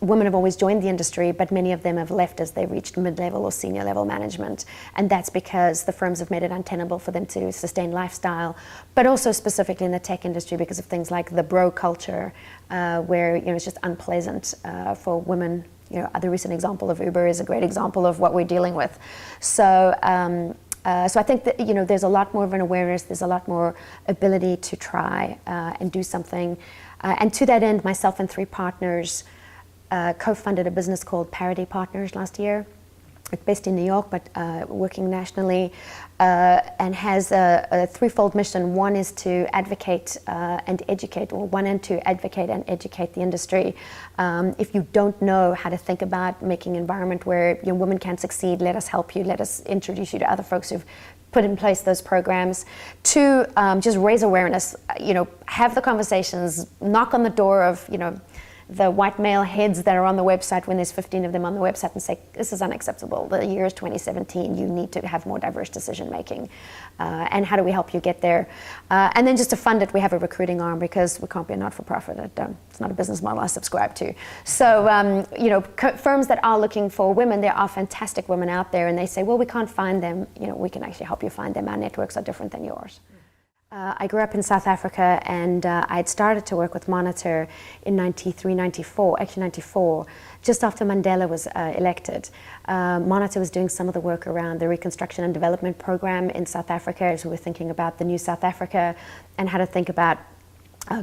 women have always joined the industry, but many of them have left as they've reached mid-level or senior level management. And that's because the firms have made it untenable for them to sustain lifestyle, but also specifically in the tech industry because of things like the bro culture, where it's just unpleasant for women. The recent example of Uber is a great example of what we're dealing with. So I think that there's a lot more of an awareness, there's a lot more ability to try and do something. And to that end, myself and 3 partners co-funded a business called Parity Partners last year. It's based in New York, but working nationally, and has a threefold mission. One is to advocate and educate, or one end to advocate and educate the industry. If you don't know how to think about making an environment where your women can succeed, let us help you, let us introduce you to other folks who've put in place those programs. 2, just raise awareness, have the conversations, knock on the door of, the white male heads that are on the website when there's 15 of them on the website and say, this is unacceptable. The year is 2017. You need to have more diverse decision making. And how do we help you get there? And then just to fund it, we have a recruiting arm because we can't be a not-for-profit. It's not a business model I subscribe to. So, firms that are looking for women, there are fantastic women out there, and they say, well, we can't find them. We can actually help you find them. Our networks are different than yours. I grew up in South Africa, and I had started to work with Monitor in 94, just after Mandela was elected. Monitor was doing some of the work around the Reconstruction and Development Program in South Africa as we were thinking about the new South Africa and how to think about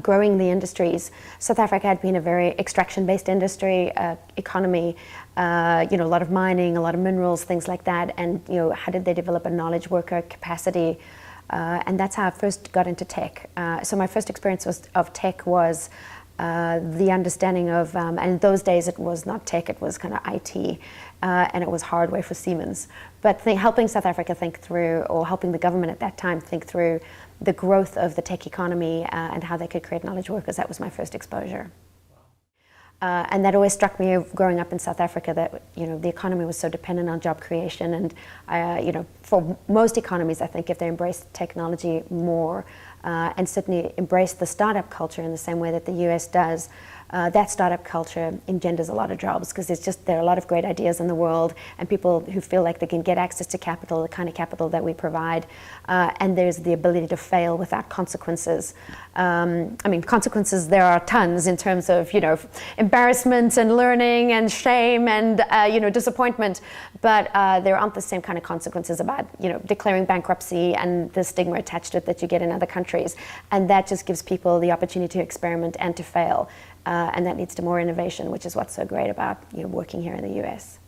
growing the industries. South Africa had been a very extraction-based industry, economy, a lot of mining, a lot of minerals, things like that, and how did they develop a knowledge worker capacity? And that's how I first got into tech. So my first experience of tech was the understanding of, and in those days it was not tech, it was kind of IT, and it was hardware for Siemens. But helping South Africa think through, or helping the government at that time think through the growth of the tech economy and how they could create knowledge workers, that was my first exposure. And that always struck me growing up in South Africa that the economy was so dependent on job creation, and for most economies, I think if they embrace technology more and certainly embrace the startup culture in the same way that the US does, that startup culture engenders a lot of jobs because there are a lot of great ideas in the world and people who feel like they can get access to capital, the kind of capital that we provide, and there's the ability to fail without consequences. Consequences, there are tons in terms of, embarrassment and learning and shame and, disappointment, but there aren't the same kind of consequences about, declaring bankruptcy and the stigma attached to it that you get in other countries. And that just gives people the opportunity to experiment and to fail. And that leads to more innovation, which is what's so great about working here in the US.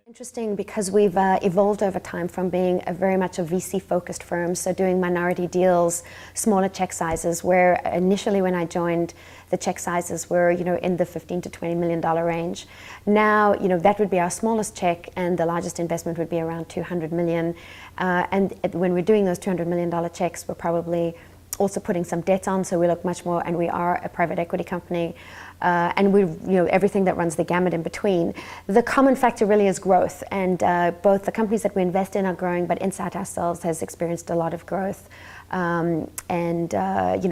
Interesting because we've evolved over time from being very much a VC-focused firm, so doing minority deals, smaller check sizes, where initially when I joined, the check sizes were in the $15 to $20 million range. Now that would be our smallest check, and the largest investment would be around $200 million. And when we're doing those $200 million checks, we're probably also putting some debt on, so we look much more, and we are a private equity company, and we, everything that runs the gamut in between. The common factor really is growth, and both the companies that we invest in are growing, but Insight ourselves has experienced a lot of growth, and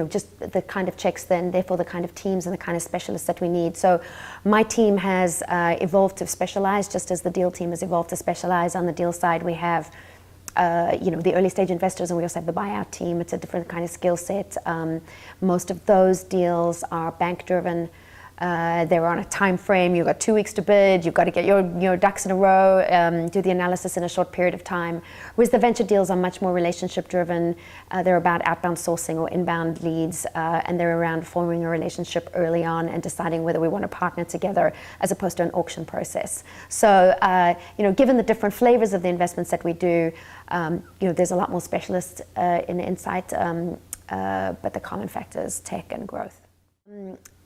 just the kind of checks, then therefore the kind of teams and the kind of specialists that we need. So my team has evolved to specialize, just as the deal team has evolved to specialize. On the deal side, we have the early stage investors, and we also have the buyout team. It's a different kind of skill set. Most of those deals are bank driven. They're on a time frame. You've got 2 weeks to bid. You've got to get your ducks in a row, do the analysis in a short period of time. Whereas the venture deals are much more relationship driven. They're about outbound sourcing or inbound leads, and they're around forming a relationship early on and deciding whether we want to partner together as opposed to an auction process. So, given the different flavors of the investments that we do, there's a lot more specialists in Insight, but the common factor is tech and growth.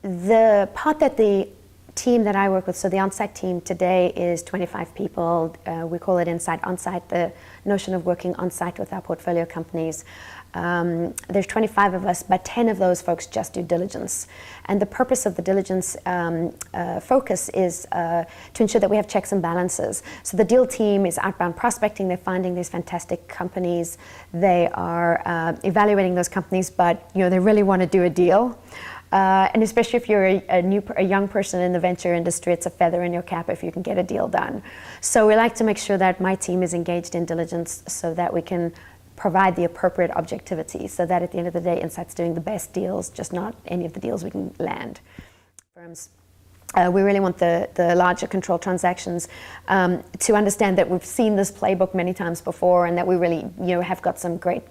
The part that the team that I work with, so the on-site team today is 25 people. We call it Insight On-Site, the notion of working on-site with our portfolio companies. There's 25 of us, but 10 of those folks just do diligence. And the purpose of the diligence focus is to ensure that we have checks and balances. So the deal team is outbound prospecting. They're finding these fantastic companies. They are evaluating those companies, but they really want to do a deal. And especially if you're a young person in the venture industry, it's a feather in your cap if you can get a deal done. So we like to make sure that my team is engaged in diligence so that we can provide the appropriate objectivity, so that at the end of the day, Insight's doing the best deals, just not any of the deals we can land. Firms. We really want the larger control transactions to understand that we've seen this playbook many times before, and that we really have got some great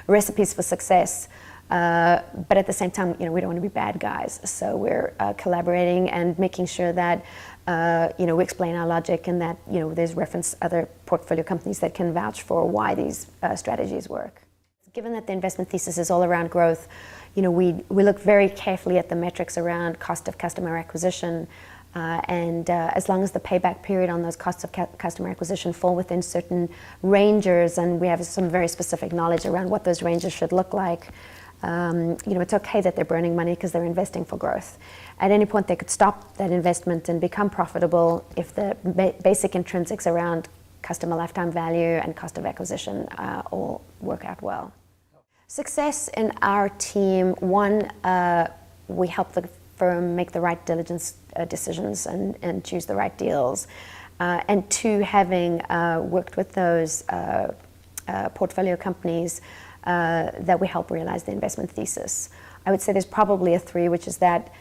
recipes for success. But at the same time, we don't want to be bad guys. So we're collaborating and making sure that we explain our logic, and that there's reference other portfolio companies that can vouch for why these strategies work. Given that the investment thesis is all around growth, we look very carefully at the metrics around cost of customer acquisition, and as long as the payback period on those costs of customer acquisition fall within certain ranges, and we have some very specific knowledge around what those ranges should look like, it's okay that they're burning money because they're investing for growth. At any point, they could stop that investment and become profitable if the basic intrinsics around customer lifetime value and cost of acquisition all work out well. Success in our team, one, we help the firm make the right diligence decisions and choose the right deals. And two, having worked with those portfolio companies, that we help realize the investment thesis. I would say there's probably a three, which is that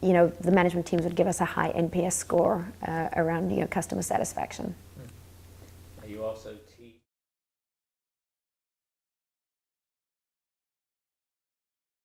the management teams would give us a high NPS score around customer satisfaction. Are you also